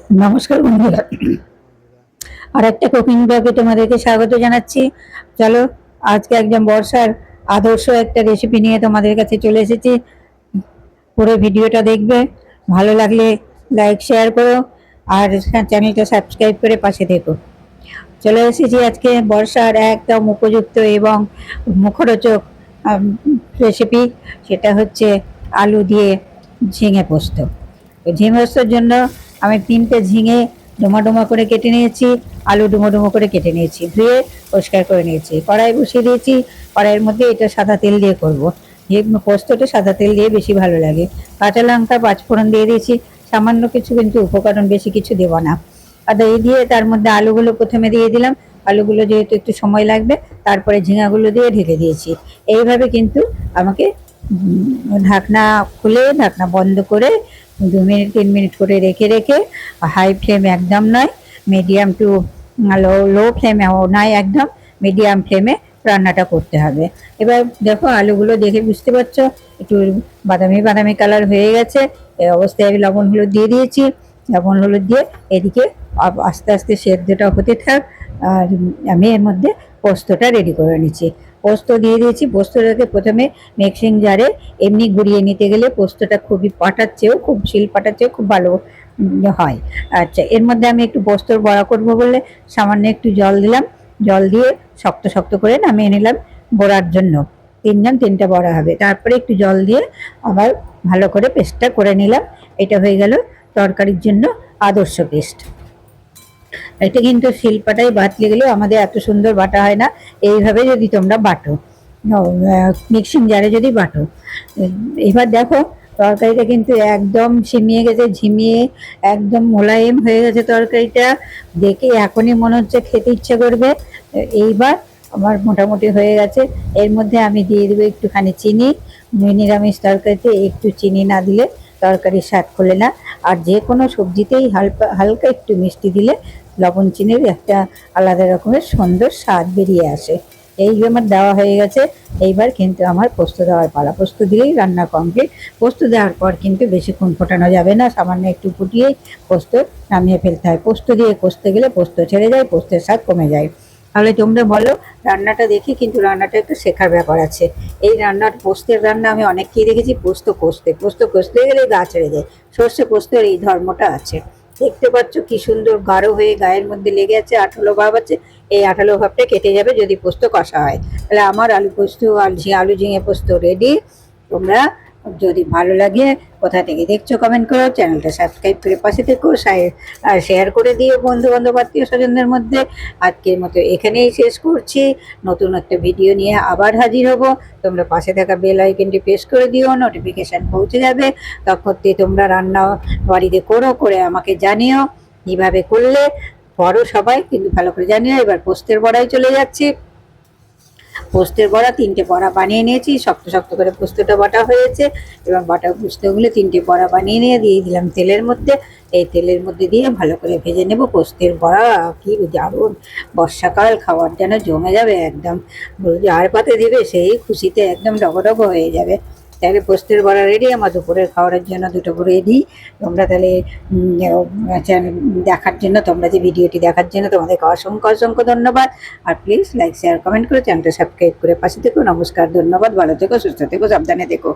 নমস্কার বন্ধুরা, আর একটা কুকিং ব্লগে তোমাদেরকে স্বাগত জানাচ্ছি। চলো, আজকে একদম বর্ষার আদর্শ একটা রেসিপি নিয়ে তোমাদের কাছে চলে এসেছি। পুরো ভিডিওটা দেখবে, ভালো লাগলে লাইক শেয়ার করো, আর চ্যানেলটা সাবস্ক্রাইব করে পাশে থেকো। চলে এসেছি আজকে বর্ষার একদম উপযুক্ত এবং মুখরোচক রেসিপি। সেটা হচ্ছে আলু দিয়ে ঝিঙে পোস্ত। তো ঝিঙে পোস্তর জন্য আমি 3টে ঝিঙে ডোমা ডোমা করে কেটে নিয়েছি, আলু ডুমো ডুমো করে কেটে নিয়েছি, ধুয়ে পরিষ্কার করে নিয়েছি। কড়াই বসিয়ে দিয়েছি, কড়াইয়ের মধ্যে এটা সাদা তেল দিয়ে করব। যে পোস্তটা সাদা তেল দিয়ে বেশি ভালো লাগে। কাঁচা লঙ্কা 5 ফোড়ন দিয়ে দিয়েছি, সামান্য কিছু, কিন্তু উপকরণ বেশি কিছু দেব না। আর এই দিয়ে তার মধ্যে আলুগুলো প্রথমে দিয়ে দিলাম। আলুগুলো যেহেতু একটু সময় লাগবে, তারপরে ঝিঙাগুলো দিয়ে ঢেকে দিয়েছি। এইভাবে কিন্তু আমাকে ঢাকনা খুলে ঢাকনা বন্ধ করে 2 মিনিট 3 মিনিট করে রেখে রেখে, হাই ফ্লেম একদম নয়, মিডিয়াম টু লো ফ্লেমেও নয়, একদম মিডিয়াম ফ্লেমে রান্নাটা করতে হবে। এবার দেখো, আলুগুলো দেখে বুঝতে পারছো একটু বাদামি বাদামি কালার হয়ে গেছে। এই অবস্থায় আমি লবণ হলুদ দিয়ে দিয়েছি। লবণ হলুদ দিয়ে এদিকে আস্তে আস্তে সেদ্ধটা হতে থাক, আর আমি এর মধ্যে পোস্তটা রেডি করে নিচ্ছি। পোস্ত দিয়ে দিয়েছি। পোস্তটাকে প্রথমে মিক্সিং জারে এমনি গুঁড়িয়ে নিতে গেলে পোস্তটা খুবই পাটার চেয়েও, খুব শিল পাটার চেয়েও খুব ভালো হয়। আচ্ছা, এর মধ্যে আমি একটু পোস্তর বড়া করবো বলে সামান্য একটু জল দিলাম। জল দিয়ে শক্ত শক্ত করে নামিয়ে নিলাম বড়ার জন্য। 3টা বড়া হবে। তারপরে একটু জল দিয়ে আবার ভালো করে পেস্টটা করে নিলাম। এটা হয়ে গেল তরকারির জন্য আদর্শ পেস্ট। এটা কিন্তু শিলপাটায় বাটলে গেলেও আমাদের এত সুন্দর বাটা হয় না। এইভাবে যদি তোমরা বাটো, মিক্সিং জারে যদি বাটো। এবার দেখো, তরকারিটা কিন্তু একদম ঝিমিয়ে গেছে, ঝিমিয়ে একদম মোলায়েম হয়ে গেছে তরকারিটা। দেখে এখনই মনে হচ্ছে খেতে ইচ্ছে করবে। এইবার আমার মোটামুটি হয়ে গেছে। এর মধ্যে আমি দিয়ে দেবো একটুখানি চিনি। নিরামিষ তরকারিতে একটু চিনি না দিলে তরকারির স্বাদ খোলে না। আর যে কোনো সবজিতেই হালকা হালকা একটু মিষ্টি দিলে লবণ চিনির একটা আলাদা রকমের সুন্দর স্বাদ বেরিয়ে আসে। এই আমার দেওয়া হয়ে গেছে। এইবার কিন্তু আমার পোস্ত দেওয়ার পালা। পোস্ত দিলেই রান্না কমপ্লিট। পোস্ত দেওয়ার পর কিন্তু বেশিক্ষণ ফোটানো যাবে না, সামান্য একটু ফুটিয়েই পোস্ত নামিয়ে ফেলতে হয়। পোস্ত দিয়ে কষতে গেলে পোস্ত ছেড়ে যায়, পোস্তের স্বাদ কমে যায়। তাহলে তোমরা বলো, রান্নাটা দেখি কিন্তু রান্নাটা একটু শেখার ব্যাপার আছে। এই রান্নার পোস্তের রান্না আমি অনেককেই দেখেছি পোস্ত কষতে গেলে গা ছেড়ে যায়। সর্ষে পোস্তের এই ধর্মটা আছে। দেখতে পাচ্ছ কি সুন্দর গাঢ় হয়ে গায়ের মধ্যে লেগে আছে, আঠালো ভাব আছে। এই আঠালো ভাবটা কেটে যাবে যদি পোস্ত কষা হয়। তাহলে আমার আলু পোস্ত আর আলু ঝিঙে পোস্ত রেডি। তোমরা যদি ভালো লাগে, কোথা থেকে দেখছো কমেন্ট করো, চ্যানেলটা সাবস্ক্রাইব করে পাশে থেকো, শেয়ার করে দিও বন্ধু বান্ধব আত্মীয় স্বজনদের মধ্যে। আজকের মতো এখানেই শেষ করছি। নতুন একটা ভিডিও নিয়ে আবার হাজির হব। তোমরা পাশে থাকা বেল আইকনটি প্রেস করে দিও, নোটিফিকেশন পৌঁছে যাবে। তখন তোমরা রান্না বাড়িতে করে আমাকে জানিও কিভাবে করলে। বড় সবাই কিন্তু ভালো করে জানিও। এবার পোস্তের বড়ায় চলে যাচ্ছি। পোস্তের বড়া 3টে বড়া বানিয়ে নিয়েছি, শক্ত শক্ত করে পোস্তটা বাটা হয়েছে। এবং বাটা পোস্তগুলো 3টে বড়া বানিয়ে নিয়ে দিয়ে দিলাম তেলের মধ্যে। এই তেলের মধ্যে দিয়ে ভালো করে ভেজে নেব পোস্তের বড়া। কি দারুণ! বর্ষাকাল, খাওয়ার যেন জমে যাবে একদম। যার পাতে দিবে সেই খুশিতে একদম ডগডগ হয়ে যাবে। তাহলে পোস্তের বড়া রেডি। আমার দুপুরের খাওয়ারের জন্য 2টো রেডি। তোমরা তাহলে দেখার জন্য, তোমরা যে ভিডিওটি দেখার জন্য তোমাদেরকে অসংখ্য অসংখ্য ধন্যবাদ। আর প্লিজ লাইক শেয়ার কমেন্ট করে চ্যানেলটা সাবস্ক্রাইব করে পাশে থেকো। নমস্কার, ধন্যবাদ, ভালো থেকো, সুস্থ থেকো, সাবধানে থেকো।